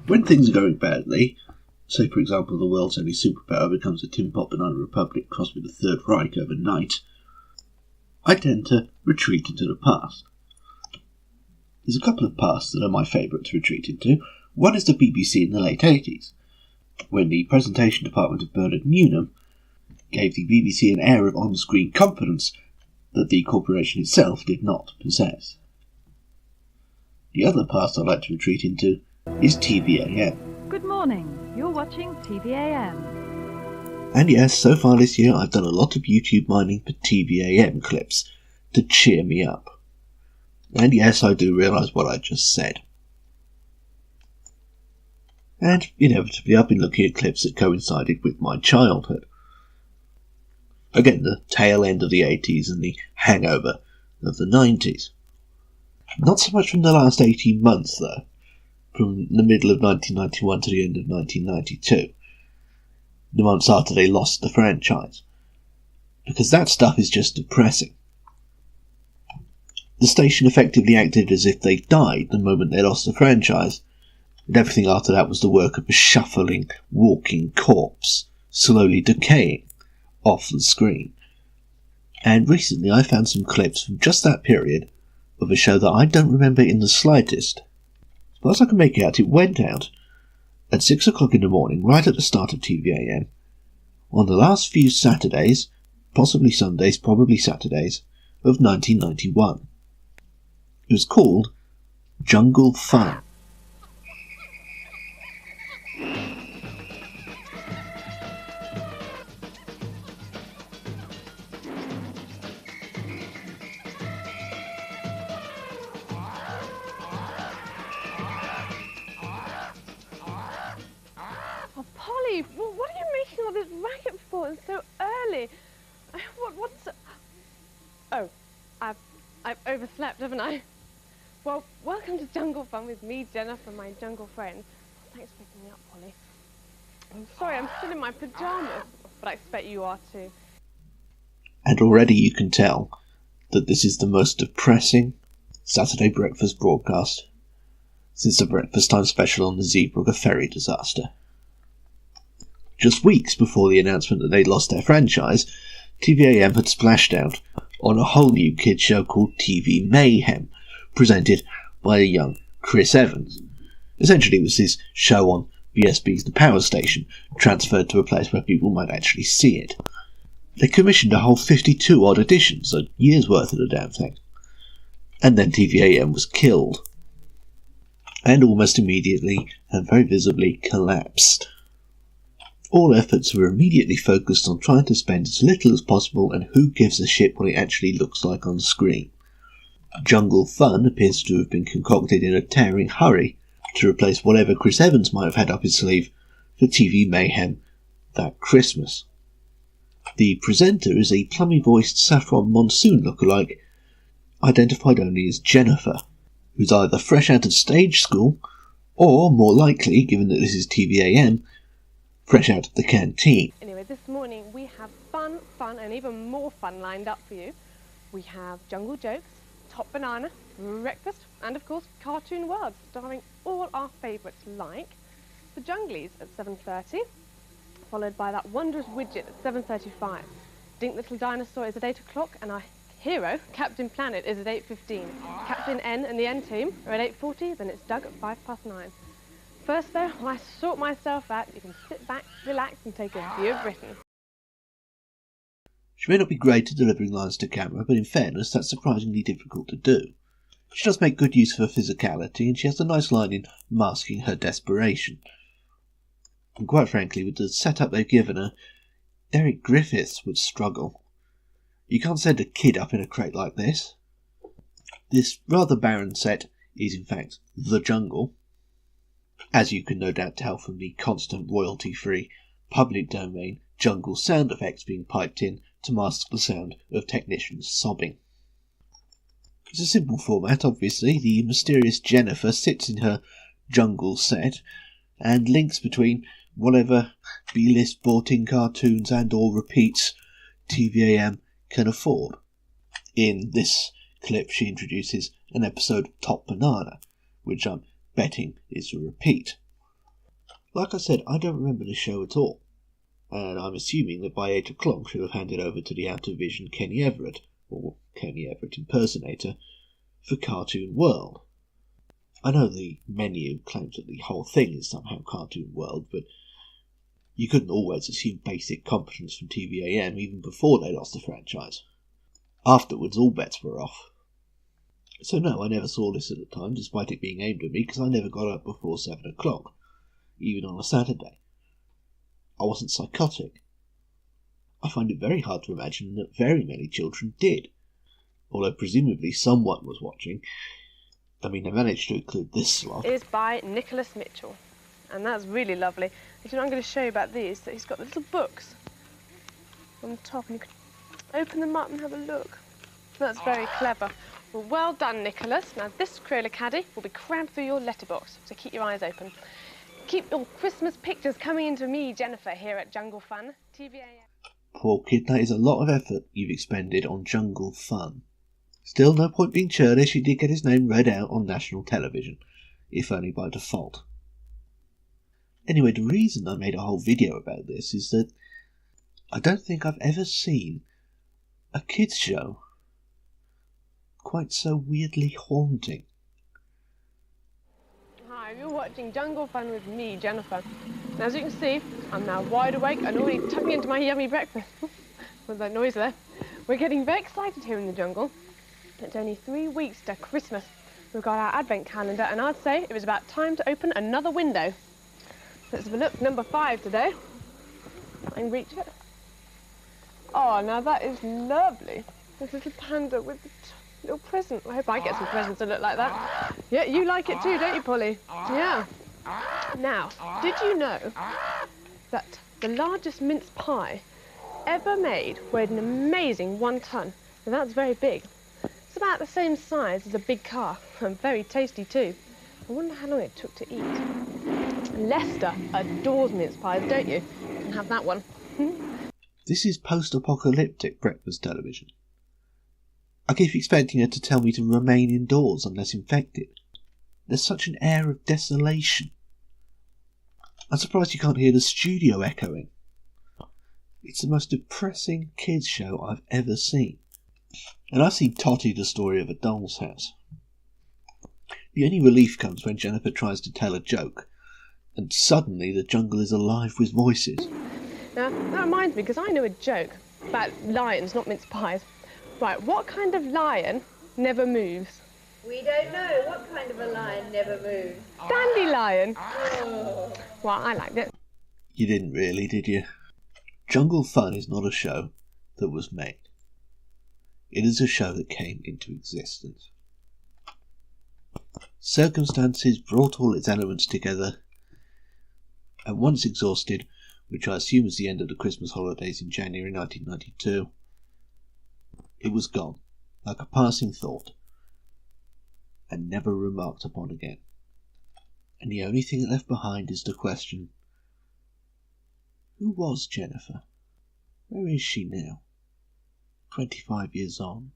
When things are going badly, say for example the world's only superpower becomes a tin pot banana republic crossed with the Third Reich overnight, I tend to retreat into the past. There's a couple of pasts that are my favourite to retreat into. One is the BBC in the late 80s, when the presentation department of Bernard Newnham gave the BBC an air of on-screen confidence that the corporation itself did not possess. The other past I'd like to retreat into is TVAM. Good morning, you're watching TVAM. And yes, so far this year I've done a lot of YouTube mining for TVAM clips to cheer me up. And yes, I do realise what I just said. And inevitably I've been looking at clips that coincided with my childhood. Again, the tail end of the 80s and the hangover of the 90s. Not so much from the last 18 months though, from the middle of 1991 to the end of 1992, the months after they lost the franchise, because that stuff is just depressing. The station effectively acted as if they died the moment they lost the franchise, and everything after that was the work of a shuffling, walking corpse, slowly decaying off the screen. And recently I found some clips from just that period of a show that I don't remember in the slightest. As far as I can make out, it went out at 6 o'clock in the morning, right at the start of TVAM, on the last few Saturdays, possibly Sundays, probably Saturdays, of 1991. It was called Jungle Fun. What are you making all this racket for? It's so early. Oh, I've overslept, haven't I? Well, welcome to Jungle Fun with me, Jennifer, my jungle friend. Thanks for picking me up, Polly. I'm sorry, I'm still in my pyjamas, but I expect you are too. And already you can tell that this is the most depressing Saturday breakfast broadcast since the breakfast time special on the Zeebrugge ferry disaster. Just weeks before the announcement that they'd lost their franchise, TVAM had splashed out on a whole new kids show called TV Mayhem, presented by a young Chris Evans. Essentially it was his show on BSB's The Power Station, transferred to a place where people might actually see it. They commissioned a whole 52 odd editions, a year's worth of the damn thing. And then TVAM was killed. And almost immediately, and very visibly, collapsed. All efforts were immediately focused on trying to spend as little as possible, and who gives a shit what it actually looks like on screen. Jungle Fun appears to have been concocted in a tearing hurry to replace whatever Chris Evans might have had up his sleeve for TV Mayhem that Christmas. The presenter is a plummy-voiced Saffron Monsoon lookalike, identified only as Jennifer, who's either fresh out of stage school, or, more likely, given that this is TVAM, fresh out of the canteen. Anyway, this morning we have fun, and even more fun lined up for you. We have jungle jokes, top banana, breakfast, and of course cartoon world, starring all our favourites like the Junglies at 7:30, followed by that wondrous widget at 7:35. Dink Little Dinosaur is at 8 o'clock, and our hero, Captain Planet, is at 8:15. Captain N and the N Team are at 8:40, then it's Doug at 9:05. First though, while I sort myself out, you can sit back, relax and take a view of Britain. She may not be great at delivering lines to camera, but in fairness, that's surprisingly difficult to do. She does make good use of her physicality, and she has a nice line in masking her desperation. And quite frankly, with the setup they've given her, Derek Griffiths would struggle. You can't send a kid up in a crate like this. This rather barren set is in fact the jungle, as you can no doubt tell from the constant royalty-free, public domain jungle sound effects being piped in to mask the sound of technicians sobbing. It's a simple format, obviously. The mysterious Jennifer sits in her jungle set and links between whatever B-list bought-in cartoons and or repeats TVAM can afford. In this clip, she introduces an episode of Top Banana, which I'm betting is a repeat. Like I said, I don't remember the show at all, and I'm assuming that by 8 o'clock she'll have handed over to the out-of-vision Kenny Everett, or Kenny Everett impersonator, for Cartoon World. I know the menu claims that the whole thing is somehow Cartoon World, but you couldn't always assume basic competence from TVAM even before they lost the franchise. Afterwards, all bets were off. So no, I never saw this at the time, despite it being aimed at me, because I never got up before 7 o'clock, even on a Saturday. I wasn't psychotic. I find it very hard to imagine that very many children did, although presumably someone was watching. I mean, they managed to include this slot. Is by Nicholas Mitchell, and that's really lovely. And you know, I'm going to show you about these, that he's got little books on the top, and you can open them up and have a look. That's very clever. Well done, Nicholas. Now, this Crayola caddy will be crammed through your letterbox, so keep your eyes open. Keep your Christmas pictures coming into me, Jennifer, here at Jungle Fun, TVAM. Poor kid, that is a lot of effort you've expended on Jungle Fun. Still, no point being churlish, he did get his name read out on national television, if only by default. Anyway, the reason I made a whole video about this is that I don't think I've ever seen a kids' show quite so weirdly haunting. Hi, you're watching Jungle Fun with me, Jennifer. And as you can see, I'm now wide awake and already tucking into my yummy breakfast. With that noise there. We're getting very excited here in the jungle. It's only 3 weeks to Christmas. We've got our advent calendar, and I'd say it was about time to open another window. Let's have a look. Number 5 today. I can reach it. Oh, now that is lovely. This little panda with the little present. I hope I get some presents that look like that. Yeah, you like it too, don't you, Polly? Yeah. Now, did you know that the largest mince pie ever made weighed an amazing 1 ton? Now, that's very big. It's about the same size as a big car, and very tasty too. I wonder how long it took to eat. Lester adores mince pies, don't you? You can have that one. This is post-apocalyptic breakfast television. I keep expecting her to tell me to remain indoors unless infected. There's such an air of desolation. I'm surprised you can't hear the studio echoing. It's the most depressing kids' show I've ever seen. And I've seen Totty, the Story of a Doll's House. The only relief comes when Jennifer tries to tell a joke, and suddenly the jungle is alive with voices. Now, that reminds me, because I know a joke about lions, not mince pies. Right, what kind of lion never moves? We don't know. What kind of a lion never moves? Dandelion. Oh. Well, I liked it. You didn't really, did you? Jungle Fun is not a show that was made. It is a show that came into existence. Circumstances brought all its elements together, and once exhausted, which I assume was the end of the Christmas holidays in January 1992, it was gone, like a passing thought, and never remarked upon again. And the only thing left behind is the question, who was Jennifer? Where is she now? 25 years on.